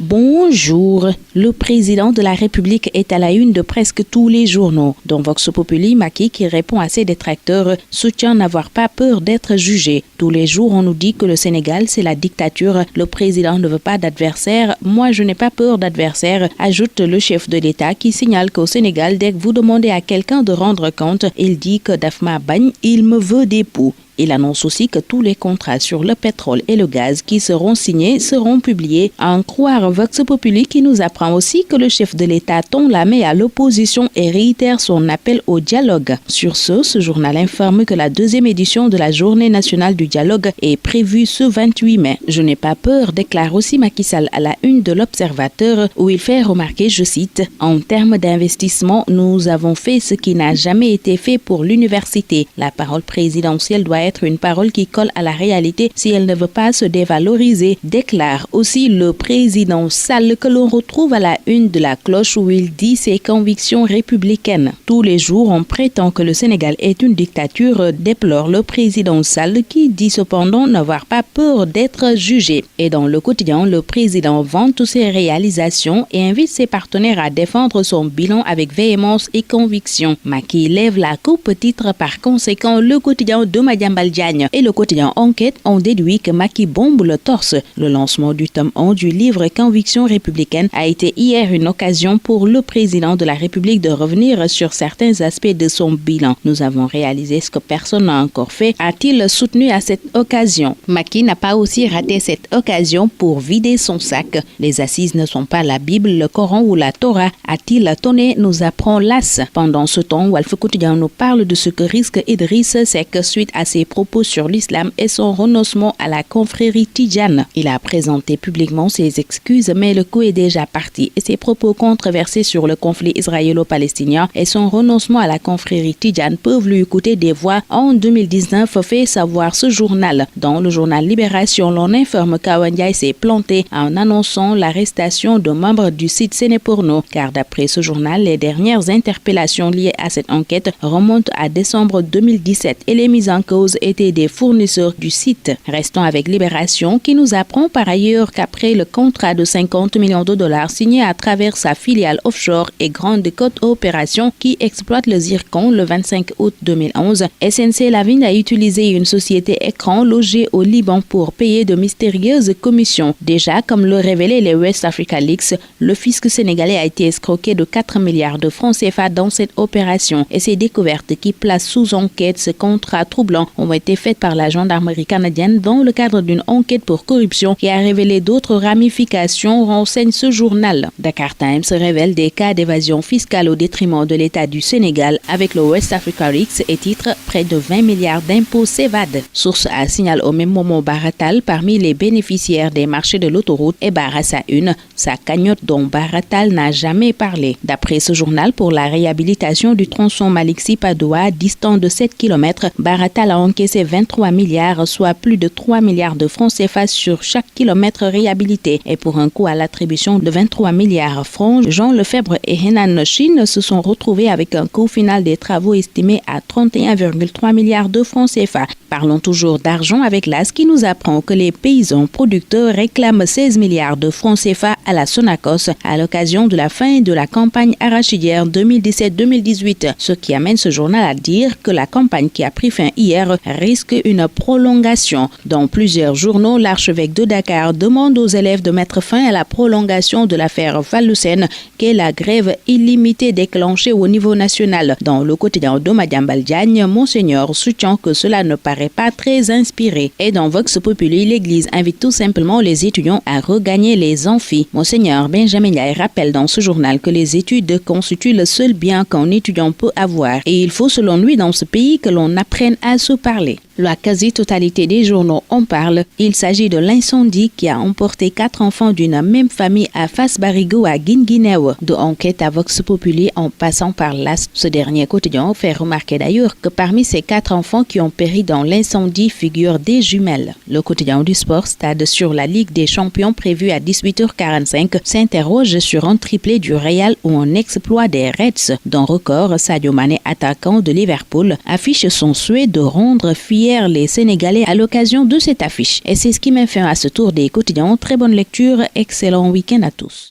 Bonjour. Le président de la République est à la une de presque tous les journaux. Dans Vox Populi, Macky, qui répond à ses détracteurs, soutient n'avoir pas peur d'être jugé. Tous les jours, on nous dit que le Sénégal, c'est la dictature. Le président ne veut pas d'adversaire. Moi, je n'ai pas peur d'adversaire, ajoute le chef de l'État qui signale qu'au Sénégal, dès que vous demandez à quelqu'un de rendre compte, il dit que Dafma Bagne, il me veut des poux. Il annonce aussi que tous les contrats sur le pétrole et le gaz qui seront signés seront publiés. À en croire Vox Populi qui nous apprend aussi que le chef de l'État tend la main à l'opposition et réitère son appel au dialogue. Sur ce journal informe que la deuxième édition de la Journée nationale du dialogue est prévue ce 28 mai. Je n'ai pas peur, déclare aussi Macky Sall à la une de l'Observateur où il fait remarquer, je cite, « En termes d'investissement, nous avons fait ce qui n'a jamais été fait pour l'université. La parole présidentielle doit être une parole qui colle à la réalité si elle ne veut pas se dévaloriser, déclare aussi le président Sall que l'on retrouve à la une de la cloche où il dit ses convictions républicaines. Tous les jours, on prétend que le Sénégal est une dictature, déplore le président Sall qui dit cependant n'avoir pas peur d'être jugé. Et dans le quotidien, le président vante ses réalisations et invite ses partenaires à défendre son bilan avec véhémence et conviction. Macky lève la coupe, titre par conséquent le quotidien de Madiambal Diagne et le quotidien Enquête ont déduit que Macky bombe le torse. Le lancement du tome 1 du livre Convictions républicaines a été hier une occasion pour le président de la République de revenir sur certains aspects de son bilan. Nous avons réalisé ce que personne n'a encore fait, a-t-il soutenu à cette occasion. Macky n'a pas aussi raté cette occasion pour vider son sac. Les assises ne sont pas la Bible, le Coran ou la Torah, a-t-il tonné, nous apprend l'AS. Pendant ce temps, Walf Quotidien nous parle de ce que risque Idriss Seck suite à ses propos sur l'islam et son renoncement à la confrérie tidjane. Il a présenté publiquement ses excuses, mais le coup est déjà parti et ses propos controversés sur le conflit israélo-palestinien et son renoncement à la confrérie tidjane peuvent lui coûter des voix en 2019, fait savoir ce journal. Dans le journal Libération, l'on informe qu'Awa Ndiaye s'est planté en annonçant l'arrestation de membres du site Sénéporno, car d'après ce journal, les dernières interpellations liées à cette enquête remontent à décembre 2017 et les mises en cause étaient des fournisseurs du site. Restons avec Libération qui nous apprend par ailleurs qu'après le contrat de 50 millions de dollars signé à travers sa filiale offshore et Grande Côte Opération qui exploite le zircon le 25 août 2011, SNC Lavigne a utilisé une société écran logée au Liban pour payer de mystérieuses commissions. Déjà, comme le révélaient les West Africa Leaks, le fisc sénégalais a été escroqué de 4 milliards de francs CFA dans cette opération et ces découvertes qui placent sous enquête ce contrat troublant ont été faites par la gendarmerie canadienne dans le cadre d'une enquête pour corruption qui a révélé d'autres ramifications, renseigne ce journal. Dakar Times révèle des cas d'évasion fiscale au détriment de l'État du Sénégal avec le West Africa Leaks et titre près de 20 milliards d'impôts s'évadent. Source A signale au même moment Baratal parmi les bénéficiaires des marchés de l'autoroute et barre sa une, sa cagnotte dont Baratal n'a jamais parlé. D'après ce journal, pour la réhabilitation du tronçon Malixi-Padoua, distant de 7 km, Baratal a encaissé 23 milliards, soit plus de 3 milliards de francs CFA sur chaque kilomètre réhabilité. Et pour un coût à l'attribution de 23 milliards francs, Jean Lefebvre et Henan Chine se sont retrouvés avec un coût final des travaux estimé à 31,3 milliards de francs CFA. Parlons toujours d'argent avec l'AS qui nous apprend que les paysans producteurs réclament 16 milliards de francs CFA à la Sonacos à l'occasion de la fin de la campagne arachidière 2017-2018. Ce qui amène ce journal à dire que la campagne qui a pris fin hier risque une prolongation. Dans plusieurs journaux, l'archevêque de Dakar demande aux élèves de mettre fin à la prolongation de l'affaire Fallou-Sène, qu'est la grève illimitée déclenchée au niveau national. Dans le quotidien de Madiambal Diagne, Monseigneur soutient que cela ne paraît pas très inspiré. Et dans Vox Populi, l'Église invite tout simplement les étudiants à regagner les amphis. Monseigneur Benjamin Ndiaye rappelle dans ce journal que les études constituent le seul bien qu'un étudiant peut avoir. Et il faut selon lui dans ce pays que l'on apprenne à se parler. La quasi-totalité des journaux en parle. Il s'agit de l'incendie qui a emporté 4 enfants d'une même famille à Fass-Barigo à Guinguinéo. De Enquête à Vox Populi en passant par l'AS. Ce dernier quotidien fait remarquer d'ailleurs que parmi ces 4 enfants qui ont péri dans l'incendie figurent des jumelles. Le quotidien du sport Stade sur la Ligue des champions prévue à 18h45 s'interroge sur un triplé du Real ou un exploit des Reds. Dans Record, Sadio Mané, attaquant de Liverpool, affiche son souhait de rendre fier hier les Sénégalais à l'occasion de cette affiche. Et c'est ce qui met fin à ce tour des quotidiens. Très bonne lecture, excellent week-end à tous.